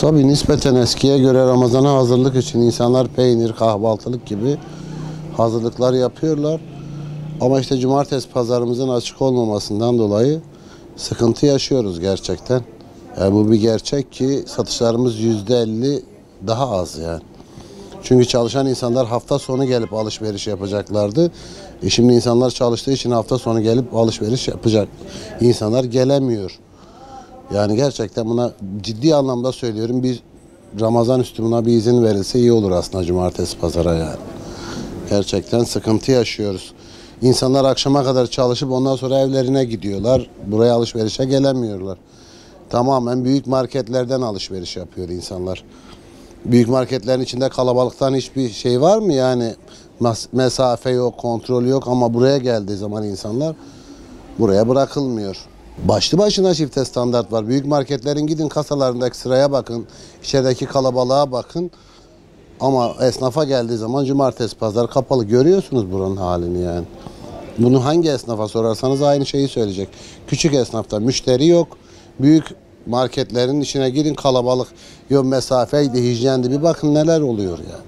Tabii nispeten eskiye göre Ramazan'a hazırlık için insanlar peynir, kahvaltılık gibi hazırlıklar yapıyorlar. Ama işte cumartesi pazarımızın açık olmamasından dolayı sıkıntı yaşıyoruz gerçekten. Yani bu bir gerçek ki satışlarımız %50 daha az yani. Çünkü çalışan insanlar hafta sonu gelip alışveriş yapacaklardı. Şimdi insanlar çalıştığı için hafta sonu gelip alışveriş yapacak. İnsanlar gelemiyor. Yani gerçekten buna ciddi anlamda söylüyorum. Bir Ramazan üstü buna bir izin verilse iyi olur aslında cumartesi pazara yani. Gerçekten sıkıntı yaşıyoruz. İnsanlar akşama kadar çalışıp ondan sonra evlerine gidiyorlar. Buraya alışverişe gelemiyorlar. Tamamen büyük marketlerden alışveriş yapıyor insanlar. Büyük marketlerin içinde kalabalıktan hiçbir şey var mı yani? Mesafe yok, kontrol yok ama buraya geldiği zaman insanlar buraya bırakılmıyor. Başlı başına çifte standart var. Büyük marketlerin gidin kasalarındaki sıraya bakın, içerideki kalabalığa bakın. Ama esnafa geldiği zaman cumartesi pazar kapalı. Görüyorsunuz buranın halini yani. Bunu hangi esnafa sorarsanız aynı şeyi söyleyecek. Küçük esnafta müşteri yok. Büyük marketlerin içine girin kalabalık. Yok mesafeydi, hijyendi bir bakın neler oluyor yani.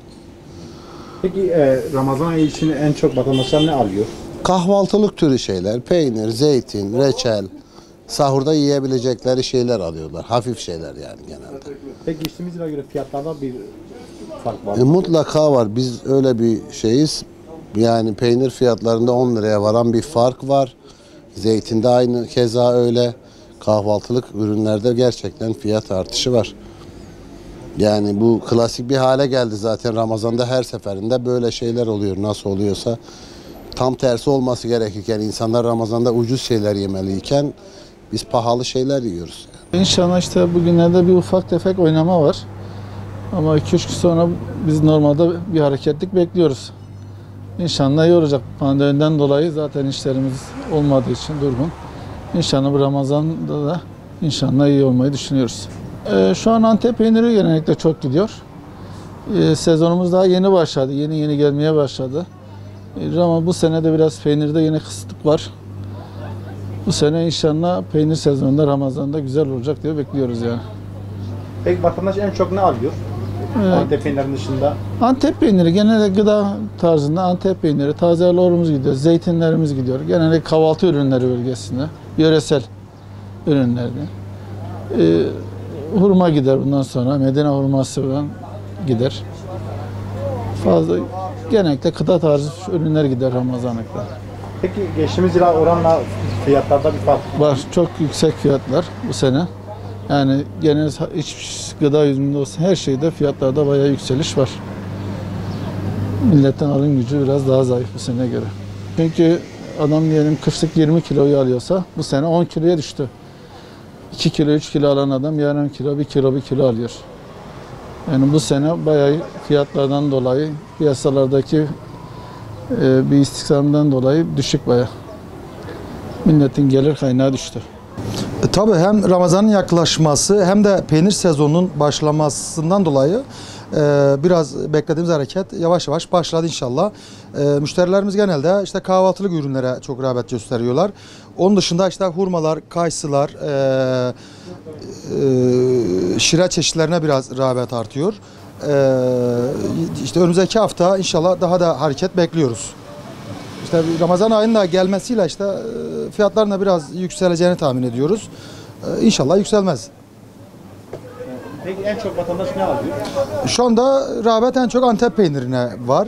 Peki Ramazan ayı için en çok vatandaşlar ne alıyor? Kahvaltılık türü şeyler, peynir, zeytin, reçel, sahurda yiyebilecekleri şeyler alıyorlar. Hafif şeyler yani genelde. Peki geçtiğimiz yıla göre fiyatlarda bir fark var. Mutlaka var. Biz öyle bir şeyiz. Yani peynir fiyatlarında 10 liraya varan bir fark var. Zeytinde aynı keza öyle. Kahvaltılık ürünlerde gerçekten fiyat artışı var. Yani bu klasik bir hale geldi zaten. Ramazan'da her seferinde böyle şeyler oluyor. Nasıl oluyorsa tam tersi olması gerekirken insanlar Ramazan'da ucuz şeyler yemeliyken biz pahalı şeyler yiyoruz. İnşallah işte bugünlerde bir ufak tefek oynama var. Ama 2-3 gün sonra biz normalde bir hareketlik bekliyoruz. İnşallah iyi olacak. Pandemiden dolayı zaten işlerimiz olmadığı için durgun. İnşallah bu Ramazan'da da inşallah iyi olmayı düşünüyoruz. Şu an Antep peyniri genellikle çok gidiyor. Sezonumuz daha yeni başladı. Yeni gelmeye başladı. Ama bu sene de biraz peynirde yine kısıtlık var. Bu sene inşallah peynir sezonunda Ramazan'da güzel olacak diye bekliyoruz yani. Peki vatandaş en çok ne alıyor? Antep peynirinin dışında. Antep peyniri genelde gıda tarzında Antep peyniri, taze lorumuz gidiyor, zeytinlerimiz gidiyor. Genelde kahvaltı ürünleri bölgesinde, yöresel ürünlerde. Hurma gider bundan sonra, Medine hurması falan gider. Fazla genellikle gıda tarzı ürünler gider Ramazanlıkta. Peki geçtiğimiz yıla oranla fiyatlarda bir fark var. Çok yüksek fiyatlar bu sene. Yani genel iç gıda ürününde olsun her şeyde fiyatlarda bayağı yükseliş var. Milletten alım gücü biraz daha zayıf bu sene göre. Çünkü adam diyelim kışlık 20 kiloyu alıyorsa bu sene 10 kiloya düştü. 2 kilo 3 kilo alan adam yarım kilo 1 kilo alıyor. Yani bu sene bayağı fiyatlardan dolayı piyasalardaki bir istikramdan dolayı düşük bayağı. Milletin gelir kaynağı düştü. Tabii hem Ramazan'ın yaklaşması hem de peynir sezonunun başlamasından dolayı biraz beklediğimiz hareket yavaş yavaş başladı inşallah. Müşterilerimiz genelde işte kahvaltılık ürünlere çok rağbet gösteriyorlar. Onun dışında işte hurmalar, kayısılar, şira çeşitlerine biraz rağbet artıyor. İşte önümüzdeki hafta inşallah daha da hareket bekliyoruz. İşte Ramazan ayının da gelmesiyle işte fiyatların da biraz yükseleceğini tahmin ediyoruz. İnşallah yükselmez. Peki en çok vatandaş ne alıyor? Şu anda rağbet en çok Antep peynirine var.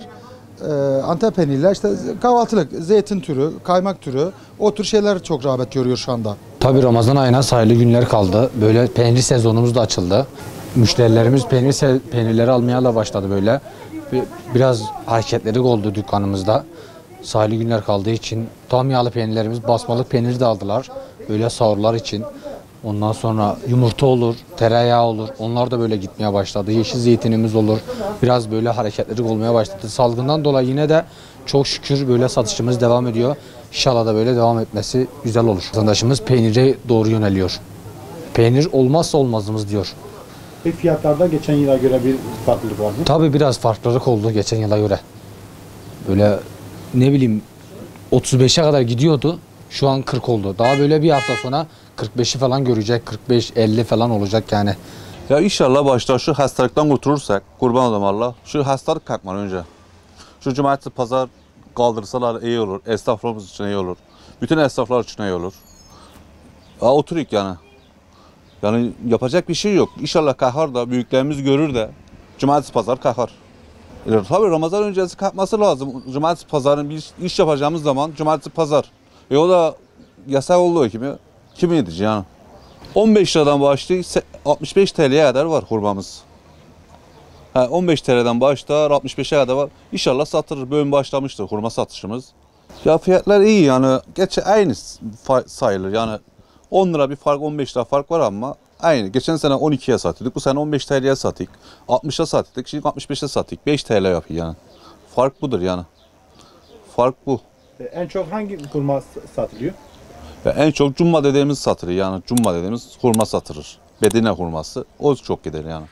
Antep peyniriyle işte kahvaltılık, zeytin türü, kaymak türü o tür şeyler çok rağbet görüyor şu anda. Tabii Ramazan ayına sayılı günler kaldı. Böyle peynir sezonumuz da açıldı. Müşterilerimiz peynirleri almaya da başladı böyle. Biraz hareketleri oldu dükkanımızda. Sayılı günler kaldığı için tam yağlı peynirlerimiz, basmalık peyniri de aldılar. Böyle sahurlar için. Ondan sonra yumurta olur, tereyağı olur. Onlar da böyle gitmeye başladı. Yeşil zeytinimiz olur. Biraz böyle hareketleri olmaya başladı. Salgından dolayı yine de çok şükür böyle satışımız devam ediyor. İnşallah da böyle devam etmesi güzel olur. Vatandaşımız peynire doğru yöneliyor. Peynir olmazsa olmazımız diyor. Peki fiyatlarda geçen yıla göre bir farklılık var mı? Tabii biraz farklılık oldu geçen yıla göre. Böyle ne bileyim 35'e kadar gidiyordu. Şu an 40 oldu. Daha böyle bir hafta sonra 45'i falan görecek. 45-50 falan olacak yani. Ya inşallah başta şu hastalıktan kurtulursak, kurban olayım Allah, şu hastalık kalkmadan önce. Şu cumartesi pazar kaldırsalar iyi olur. Esnaflarımız için iyi olur. Bütün esnaflar için iyi olur. Ya oturuk yani. Yani yapacak bir şey yok. İnşallah kalkar da büyüklerimiz görür de cumartesi pazar kalkar. Tabii Ramazan öncesi kalkması lazım. Cumartesi pazarın bir iş yapacağımız zaman cumartesi pazar. O da yasak olduğu gibi kim yedici yani. 15 liradan başlayıp 65 TL'ye kadar var hurmamız. 15 TL'den başlar 65'e kadar var. İnşallah satılır. Bölüm başlamıştır hurma satışımız. Ya fiyatlar iyi yani. Geçen aynı sayılır yani. 10 lira bir fark 15 lira fark var ama aynı. Geçen sene 12'ye satıyorduk. Bu sene 15 TL'ye sattık. 60'a sattık. Şimdi 65'e sattık. 5 TL yapıyor yani. Fark budur yani. Fark bu. En çok hangi hurma satılıyor? Ya en çok cumma dediğimiz satılır yani. Cumma dediğimiz hurma satılır. Bedine hurması. O çok gider yani.